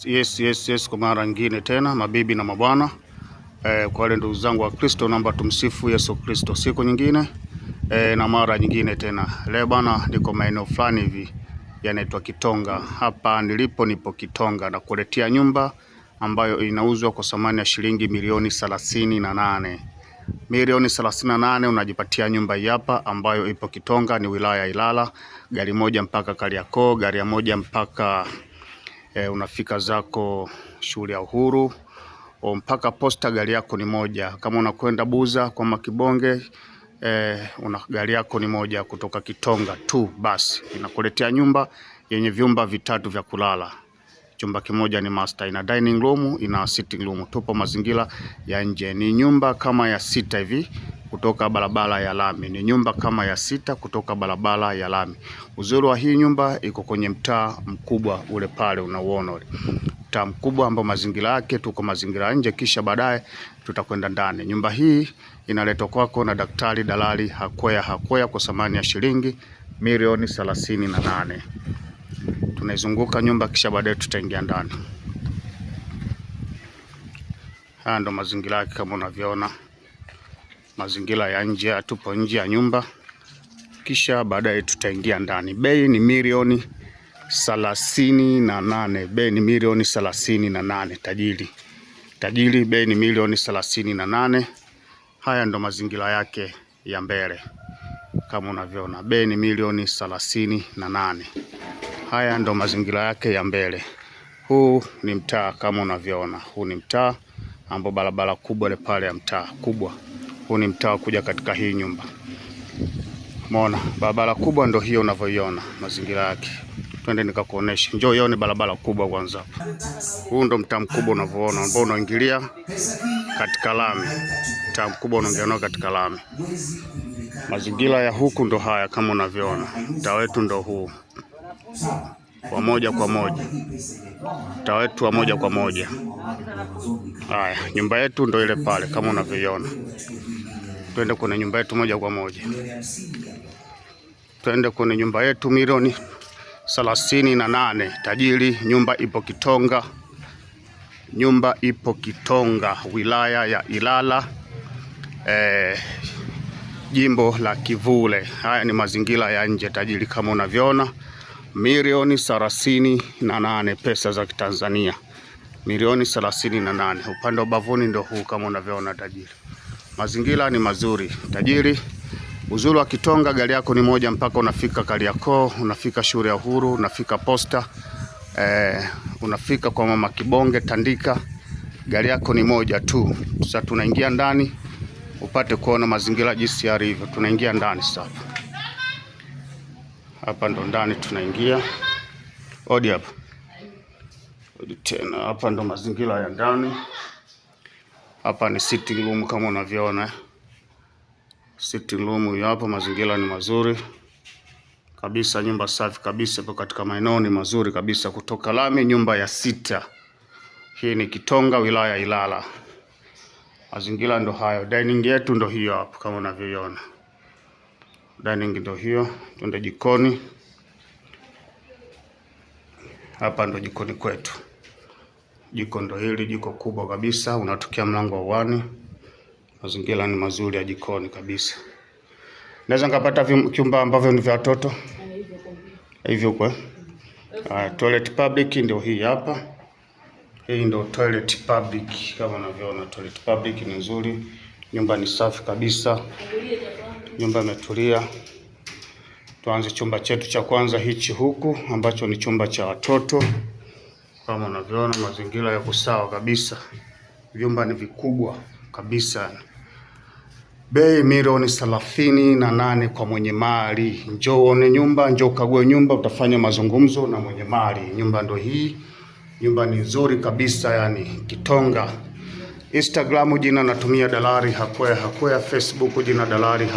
Yes, kwa mara nyingine tena, mabibi na mabwana. Kwa wale ndugu zangu wa Kristo, naomba tumsifu Yesu Kristo siku nyingine na mara nyingine tena. Leo bwana, niko maeneo fulani hivi yanaitwa Kitonga. Hapa nilipo nipo Kitonga na kuletea nyumba ambayo inauzwa kwa thamani ya shilingi milioni 38. Milioni 38 unajipatia nyumba hii hapa ambayo ipo Kitonga, ni wilaya ya Ilala. Gari moja mpaka Kariakoo, gari moja mpaka unafika zako shule ya Uhuru mpaka Posta, gari yako ni moja. Kama unakwenda Buza kwa Makibonge, gari yako ni moja kutoka Kitonga tu basi. Inakuletea nyumba yenye vyumba vitatu vya kulala. Chumba kimoja ni master, ina dining room, ina sitting room. Tupo mazingira ya nje. Ni nyumba kama ya sita hivi kutoka barabara ya lami. Ni nyumba kama ya sita kutoka barabara ya lami. Uzuri wa hii nyumba iko kwenye mtaa mkubwa ule pale unauona ule. Mtaa mkubwa ambao mazingira yake tuko mazingira nje, kisha baadaye tutakwenda ndani. Nyumba hii inaletwa kwako na Daktari Dalali Hakwea kwa thamani ya shilingi milioni 38. Tunaizunguka nyumba kisha baadaye tutaingia ndani. Haya ndo mazingira yake kama unavyoona. Mazingira ya nje, tupo nje ya nyumba. Kisha baadaye tutaingia ndani. Bei ni milioni 38. Bei ni milioni 38. Tajiri, bei ni milioni 38. Haya ndo mazingira yake ya mbele kama unavyoona. Bei ni milioni 38. Haya ndo mazingira yake ya mbele. Huu ni mtaa kama unavyoona. Huu ni mtaa ambao barabara kubwa ile pale ya mtaa kubwa. Huu ni mtaa kuja katika hii nyumba. Umeona barabara kubwa ndo hiyo unavyoiona mazingira yake. Twende nikakuonesha. Njoo ione barabara kubwa kwanza. Huu ndo mtaa mkubwa unavyoona ambao unaingilia katika lami. Mtaa mkubwa unaingilia katika lami. Mazingira ya huku ndo haya kama unavyoona. Mtaa wetu ndo huu. Kwa moja kwa moja. Mtaa wetu wa moja kwa moja. Haya, nyumba yetu ndo ile pale kama unavyoiona. Twende kwenye nyumba yetu moja kwa moja. Twende kwenye nyumba yetu milioni 38. Tajiri, nyumba ipo Kitonga. Nyumba ipo Kitonga, wilaya ya Ilala, jimbo la Kivule. Haya ni mazingira ya nje tajiri kama unavyoona. Milioni 38 pesa za Kitanzania. Milioni 38. Upande wa bavuni ndo huu kama unavyoona tajiri. Mazingira ni mazuri tajiri. Uzuri wa Kitonga, gari yako ni moja mpaka unafika Kariakoo, unafika shule ya Uhuru, unafika Posta, unafika kwa Mama Kibonge Tandika. Gari yako ni moja tu. Sasa tunaingia ndani upate kuona mazingira jinsi yalivyo. Tunaingia ndani sasa. Hapa ndo ndani tunaingia. Odi hapa. Odi tena. Hapa ndo mazingira ya ndani. Hapa ni sitting room kama unavyoona. Sitting room hiyo hapa, mazingira ni mazuri kabisa, nyumba safi kabisa, ipo katika maeneo ni mazuri kabisa, kutoka lami, nyumba ya sita. Hii ni Kitonga, wilaya ya Ilala. Mazingira ndo hayo. Dining yetu ndo hiyo hapo kama unavyoiona. Dining ndo hiyo. Twende jikoni. Hapa ndo jikoni kwetu. Jiko ndo hili, jiko kubwa kabisa, unatokea mlango wa uani. Mazingira ni mazuri ya jikoni kabisa. Naweza nikapata vyumba ambavyo ni vya watoto. Hivyo kwa. Toilet public ndio hii hapa. Hii ndio toilet public kama unavyoona. Toilet public ni nzuri. Nyumba ni safi kabisa. Nyumba imetulia. Tuanze chumba chetu cha kwanza hichi huku ambacho ni chumba cha watoto. Kama unavyoona mazingira ya kusawa kabisa. Vyumba ni vikubwa kabisa. Bei milioni 38 kwa mwenye mali. Njoo uone nyumba, njoo kague nyumba, utafanya mazungumzo na mwenye mali. Nyumba ndo hii. Nyumba ni nzuri kabisa yani Kitonga. Instagram jina natumia Dalali Hakwea. Facebook jina Dalali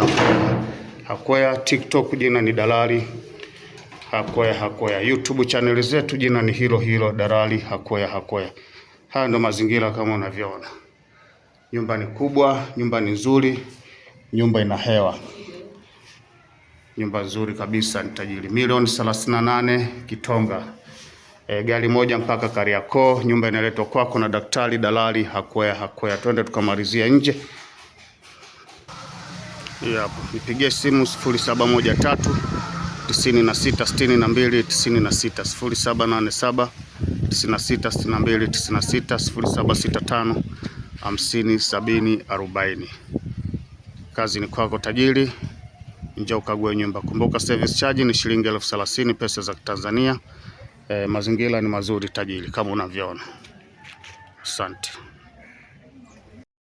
Hakwea. TikTok jina ni Dalali Hakwea. YouTube channel zetu jina ni hilo Dalali Hakwea. Haya ndo mazingira kama unavyoona. Nyumba ni kubwa, nyumba ni nzuri, nyumba ina hewa. Nyumba nzuri kabisa ni tajiri. Milioni 38 Kitonga. Gari moja mpaka Kariakoo. Nyumba inaletwa kwako na daktari dalali Hakwea. Twende tukamalizia nje. Hapo nipigie simu 0713 9662 96 0787 9662 96 0765 50 70 40. Kazi ni kwako tajiri, njoo ukague nyumba. Kumbuka service charge ni shilingi 30,000 pesa za Tanzania. Mazingira ni mazuri tajiri kama unavyoona. Asante.